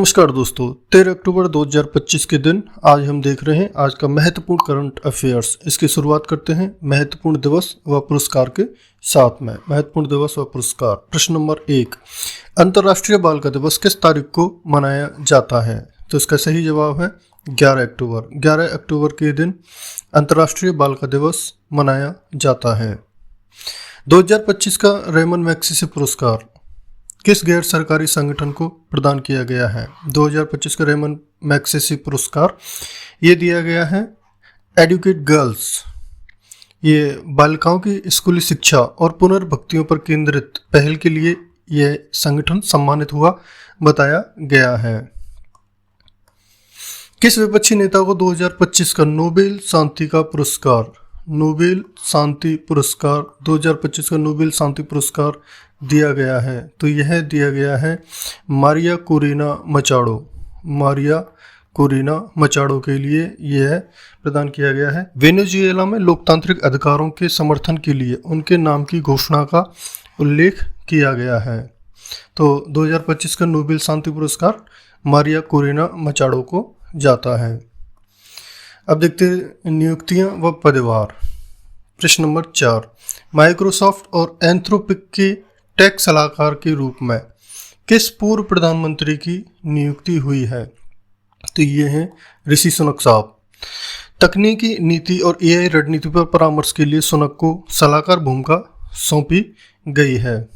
नमस्कार दोस्तों, 13 अक्टूबर 2025 के दिन आज हम देख रहे हैं आज का महत्वपूर्ण करंट अफेयर्स। इसकी शुरुआत करते हैं महत्वपूर्ण दिवस व पुरस्कार के साथ में। महत्वपूर्ण दिवस व पुरस्कार। प्रश्न नंबर 1, अंतर्राष्ट्रीय बालिका दिवस किस तारीख को मनाया जाता है? तो इसका सही जवाब है 11 अक्टूबर। 11 अक्टूबर के दिन अंतर्राष्ट्रीय बालिका दिवस मनाया जाता है। 2025 का रेमन मैग्सेसे पुरस्कार किस गैर सरकारी संगठन को प्रदान किया गया है? 2025 का रेमन मैग्सेसे पुरस्कार ये दिया गया है एडुकेट गर्ल्स। ये बालिकाओं की स्कूली शिक्षा और पुनर्भक्तियों पर केंद्रित पहल के लिए यह संगठन सम्मानित हुआ बताया गया है। किस विपक्षी नेता को 2025 का नोबेल शांति का पुरस्कार 2025 का नोबेल शांति पुरस्कार दिया गया है? तो यह दिया गया है मारिया कोरेना मचाडो के लिए यह प्रदान किया गया है। वेनेजुएला में लोकतांत्रिक अधिकारों के समर्थन के लिए उनके नाम की घोषणा का उल्लेख किया गया है। तो 2025 का नोबेल शांति पुरस्कार मारिया कोरेना मचाडो को जाता है। अब देखते हैं नियुक्तियां व पदभार। प्रश्न नंबर 4, माइक्रोसॉफ्ट और एंथ्रोपिक के टेक सलाहकार के रूप में किस पूर्व प्रधानमंत्री की नियुक्ति हुई है? तो ये हैं ऋषि सुनक साहब। तकनीकी नीति और एआई रणनीति पर परामर्श के लिए सुनक को सलाहकार भूमिका सौंपी गई है।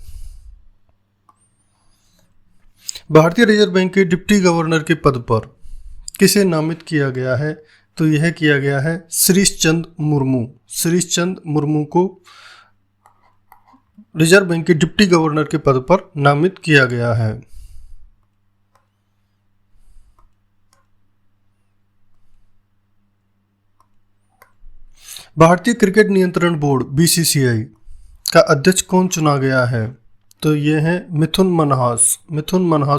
भारतीय रिजर्व बैंक के डिप्टी गवर्नर के पद पर किसे नामित किया गया है? तो यह किया गया है श्रीश चंद्र मुर्मू को रिजर्व बैंक के डिप्टी गवर्नर के पद पर नामित किया गया है। भारतीय क्रिकेट नियंत्रण बोर्ड बीसीसीआई का अध्यक्ष कौन चुना गया है? तो ये है मिथुन मनहास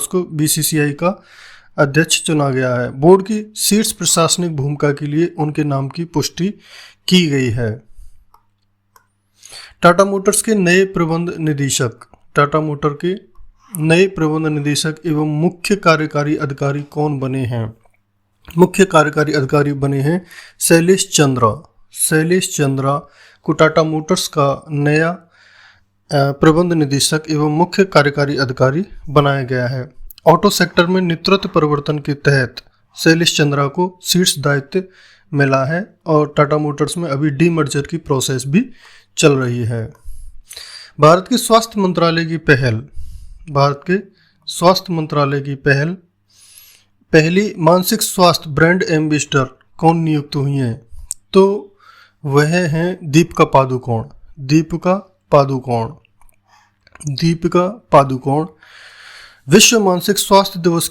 को बीसीसीआई का अध्यक्ष चुना गया है। बोर्ड की शीर्ष प्रशासनिक भूमिका के लिए उनके नाम की पुष्टि की गई है। टाटा मोटर्स के नए प्रबंध निदेशक एवं मुख्य कार्यकारी अधिकारी कौन बने हैं? मुख्य कार्यकारी अधिकारी बने हैं शैलेश चंद्रा को टाटा मोटर्स का नया प्रबंध निदेशक एवं मुख्य कार्यकारी अधिकारी बनाया गया है। ऑटो सेक्टर में नेतृत्व परिवर्तन के तहत शैलेश चंद्रा को शीर्ष दायित्व मिला है और टाटा मोटर्स में अभी डीमर्जर की प्रोसेस भी चल रही है। भारत के स्वास्थ्य मंत्रालय की पहली मानसिक स्वास्थ्य ब्रांड एम्बेसडर कौन नियुक्त हुई हैं? तो वह हैं दीपिका पादुकोण। विश्व मानसिक स्वास्थ्य दिवस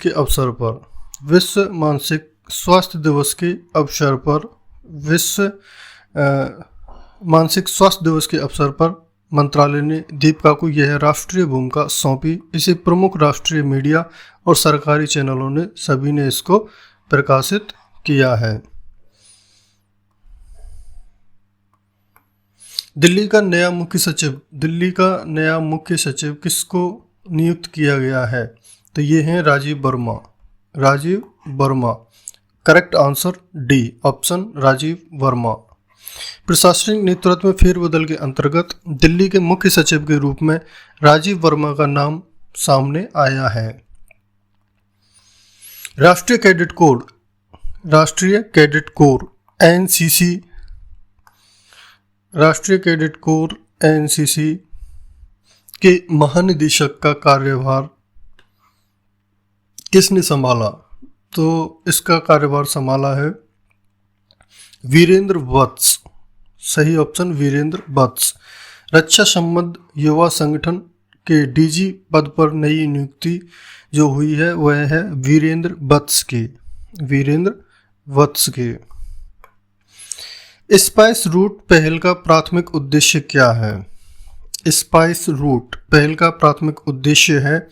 के अवसर पर मंत्रालय ने दीपिका को यह राष्ट्रीय भूमिका सौंपी। इसे प्रमुख राष्ट्रीय मीडिया और सरकारी चैनलों ने सभी ने इसको प्रकाशित किया है। दिल्ली का नया मुख्य सचिव किसको नियुक्त किया गया है? तो ये हैं Rajeev Verma. Correct answer D option Rajeev Verma. प्रशासनिक नेतृत्व में फेरबदल के अंतर्गत दिल्ली के मुख्य सचिव के रूप में राजीव वर्मा का नाम सामने आया है। राष्ट्रीय कैडेट कोर एनसीसी के महानिदेशक का कार्यभार किसने संभाला? तो इसका कार्यभार संभाला है वीरेंद्र वत्स। सही ऑप्शन वीरेंद्र वत्स। रक्षा संबंध युवा संगठन के डीजी पद पर नई नियुक्ति जो हुई है वह है वीरेंद्र वत्स के। स्पाइस रूट पहल का प्राथमिक उद्देश्य क्या है? स्पाइस रूट पहल का प्राथमिक उद्देश्य है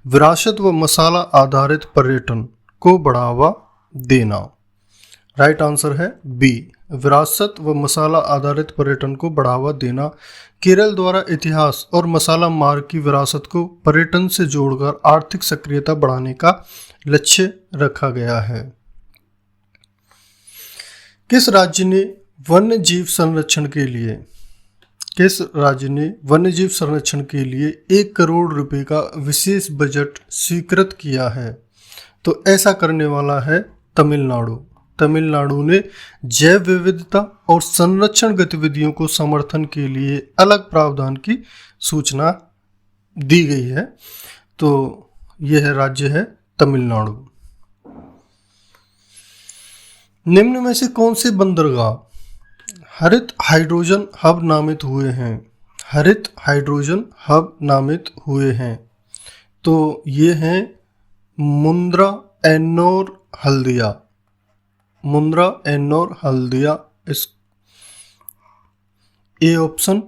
विरासत व मसाला आधारित पर्यटन को बढ़ावा देना। राइट आंसर है बी, विरासत व मसाला आधारित पर्यटन को बढ़ावा देना। केरल द्वारा इतिहास और मसाला मार्ग की विरासत को पर्यटन से जोड़कर आर्थिक सक्रियता बढ़ाने का लक्ष्य रखा गया है। किस राज्य ने वन्य जीव संरक्षण के लिए 1 करोड़ रुपए का विशेष बजट स्वीकृत किया है? तो ऐसा करने वाला है तमिलनाडु। तमिलनाडु ने जैव विविधता और संरक्षण गतिविधियों को समर्थन के लिए अलग प्रावधान की सूचना दी गई है। तो यह राज्य है तमिलनाडु। निम्न में से कौन से बंदरगाह हरित हाइड्रोजन हब नामित हुए हैं? तो ये हैं मुंद्रा, एन्नोर, हल्दिया। इस ए ऑप्शन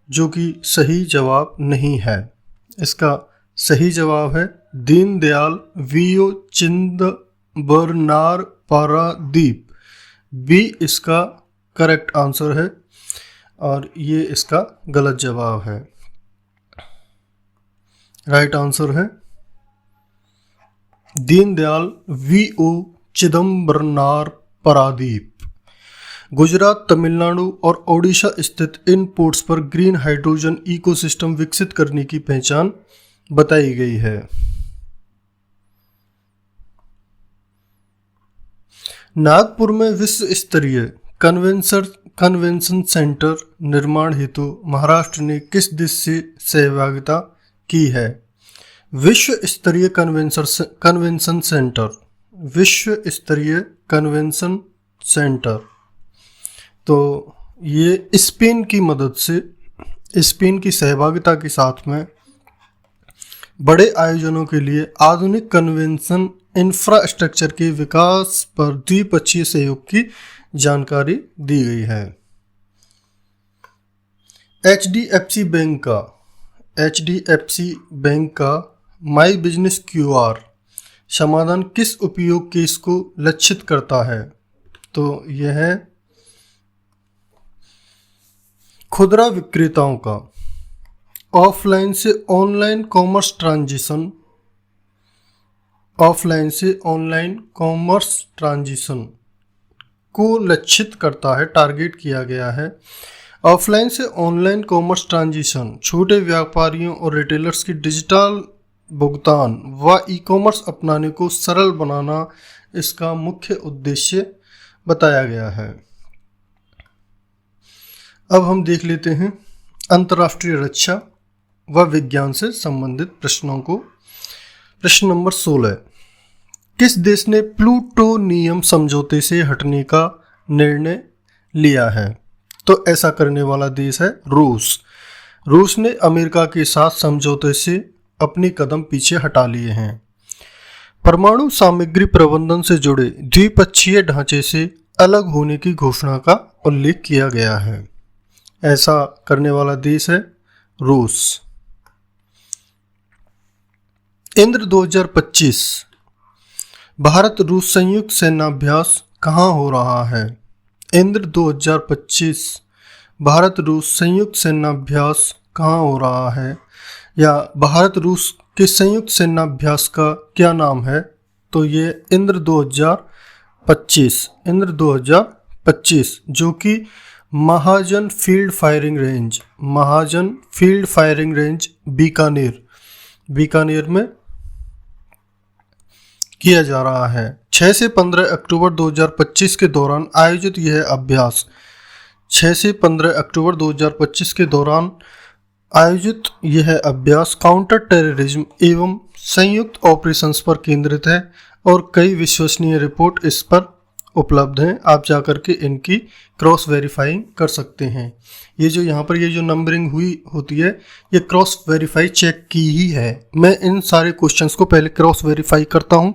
जो कि सही जवाब नहीं है। इसका सही जवाब है दीनदयाल वियो चिदंबरनार पारादीप। बी इसका करेक्ट आंसर है और ये इसका गलत जवाब है। राइट आंसर है दीनदयाल वीओ चिदंबरनार पारादीप। गुजरात, तमिलनाडु और ओडिशा स्थित इन पोर्ट्स पर ग्रीन हाइड्रोजन इकोसिस्टम विकसित करने की पहचान बताई गई है। नागपुर में विश्व स्तरीय कन्वेंशन सेंटर निर्माण हेतु महाराष्ट्र ने किस देश से सहभागिता की है? विश्व स्तरीय कन्वेंशन सेंटर तो ये स्पेन की सहभागिता के साथ में बड़े आयोजनों के लिए आधुनिक कन्वेंशन इंफ्रास्ट्रक्चर के विकास पर द्विपक्षीय सहयोग की जानकारी दी गई है। HDFC बैंक का माई बिजनेस QR समाधान किस उपयोग केस को लक्षित करता है? तो यह है खुदरा विक्रेताओं का ऑफलाइन से ऑनलाइन कॉमर्स ट्रांजिशन को लक्षित करता है, टारगेट किया गया है। ऑफलाइन से ऑनलाइन कॉमर्स ट्रांजिशन छोटे व्यापारियों और रिटेलर्स की डिजिटल भुगतान व ई-कॉमर्स अपनाने को सरल बनाना इसका मुख्य उद्देश्य बताया गया है। अब हम देख लेते हैं अंतर्राष्ट्रीय रक्षा व विज्ञान से संबंधित प्रश्नों को। प्रश्न नंबर 16, किस देश ने प्लूटोनियम समझौते से हटने का निर्णय लिया है? तो ऐसा करने वाला देश है रूस ने अमेरिका के साथ समझौते से अपने कदम पीछे हटा लिए हैं। परमाणु सामग्री प्रबंधन से जुड़े द्विपक्षीय ढांचे से अलग होने की घोषणा का उल्लेख किया गया है। ऐसा करने वाला देश है रूस। इंद्र 2025 भारत रूस संयुक्त सेनाभ्यास कहाँ हो रहा है? इंद्र 2025 भारत रूस संयुक्त सेनाभ्यास कहाँ हो रहा है, या भारत रूस के संयुक्त सेनाभ्यास का क्या नाम है? तो ये इंद्र 2025 जो कि महाजन फील्ड फायरिंग रेंज बीकानेर में किया जा रहा है। 6 से 15 अक्टूबर 2025 के दौरान आयोजित यह अभ्यास 6 से 15 अक्टूबर 2025 के दौरान आयोजित यह अभ्यास काउंटर टेररिज्म एवं संयुक्त ऑपरेशंस पर केंद्रित है और कई विश्वसनीय रिपोर्ट इस पर उपलब्ध हैं। आप जाकर के इनकी क्रॉस वेरीफाइंग कर सकते हैं। ये जो यहाँ पर ये जो नंबरिंग हुई होती है ये क्रॉस वेरीफाई चेक की ही है। मैं इन सारे क्वेश्चंस को पहले क्रॉस वेरीफाई करता हूँ,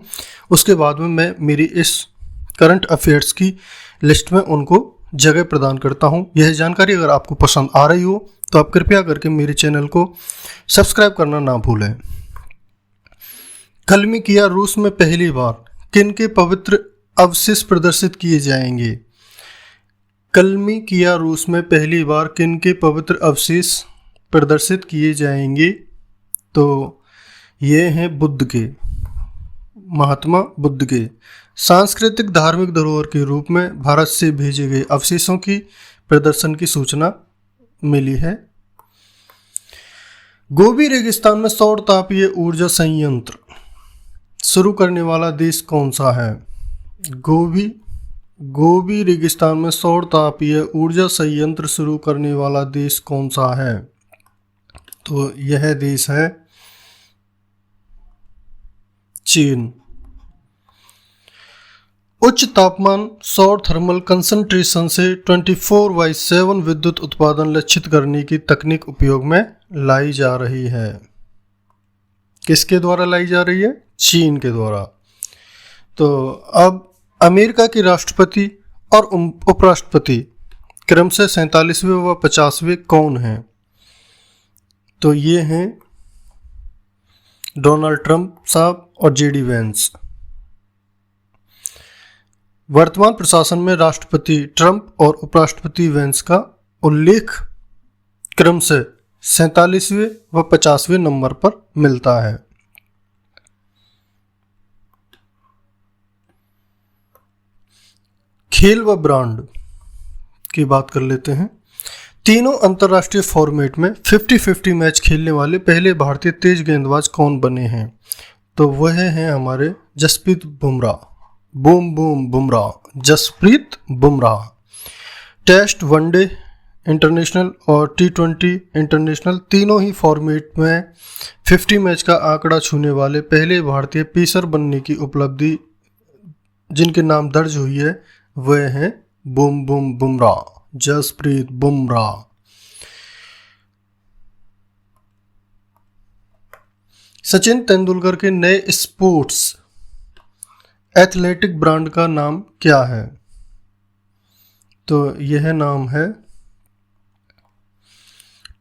उसके बाद में मैं मेरी इस करंट अफेयर्स की लिस्ट में उनको जगह प्रदान करता हूँ। यह जानकारी अगर आपको पसंद आ रही हो तो आप कृपया करके मेरे चैनल को सब्सक्राइब करना ना भूलें। कलमिकिया रूस में पहली बार किन के पवित्र अवशेष प्रदर्शित किए जाएंगे? कलमिकिया रूस में पहली बार किन के पवित्र अवशेष प्रदर्शित किए जाएंगे? तो ये हैं महात्मा बुद्ध के। सांस्कृतिक धार्मिक धरोहर के रूप में भारत से भेजे गए अवशेषों की प्रदर्शन की सूचना मिली है। गोबी रेगिस्तान में सौर तापीय ऊर्जा संयंत्र शुरू करने वाला देश कौन सा है? गोबी रेगिस्तान में सौर तापीय ऊर्जा संयंत्र शुरू करने वाला देश कौन सा है? तो यह देश है चीन। उच्च तापमान सौर थर्मल कंसंट्रेशन से 24/7 विद्युत उत्पादन लक्षित करने की तकनीक उपयोग में लाई जा रही है। किसके द्वारा लाई जा रही है? चीन के द्वारा। तो अब अमेरिका के राष्ट्रपति और उपराष्ट्रपति क्रमशः 47वें व 50वें कौन हैं? तो ये हैं डोनाल्ड ट्रंप साहब और जेडी वेंस। वर्तमान प्रशासन में राष्ट्रपति ट्रंप और उपराष्ट्रपति वेंस का उल्लेख क्रमशः 47वें व 50वें नंबर पर मिलता है। खेल व ब्रांड की बात कर लेते हैं। तीनों अंतर्राष्ट्रीय फॉर्मेट में 50-50 मैच खेलने वाले पहले भारतीय तेज गेंदबाज कौन बने हैं? तो वह हैं हमारे Jasprit Bumrah. Boom boom Bumrah, Jasprit Bumrah. Test, one day international और T20 इंटरनेशनल तीनों ही फॉर्मेट में 50 मैच का आंकड़ा छूने वाले पहले भारतीय पेसर बनने की उपलब्धि जिनके नाम दर्ज हुई है वह हैं बूम बूम बुमराह, जसप्रीत बुमराह। सचिन तेंदुलकर के नए स्पोर्ट्स एथलेटिक ब्रांड का नाम क्या है? तो यह नाम है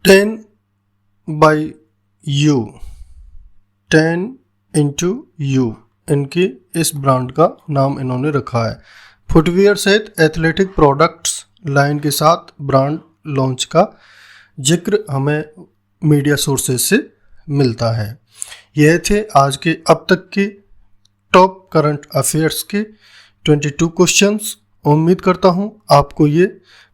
10/U, 10x U। इनके इस ब्रांड का नाम इन्होंने रखा है। फुटवियर सहित एथलेटिक प्रोडक्ट्स लाइन के साथ ब्रांड लॉन्च का जिक्र हमें मीडिया सोर्सेज से मिलता है। यह थे आज के अब तक के टॉप करंट अफेयर्स के 22 क्वेश्चंस। उम्मीद करता हूं आपको ये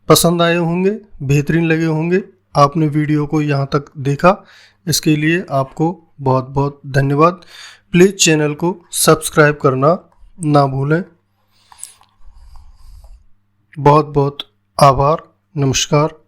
पसंद आए होंगे, बेहतरीन लगे होंगे। आपने वीडियो को यहाँ तक देखा, इसके लिए आपको बहुत बहुत धन्यवाद। प्लीज़ चैनल को सब्सक्राइब करना ना भूलें। बहुत बहुत आभार। नमस्कार।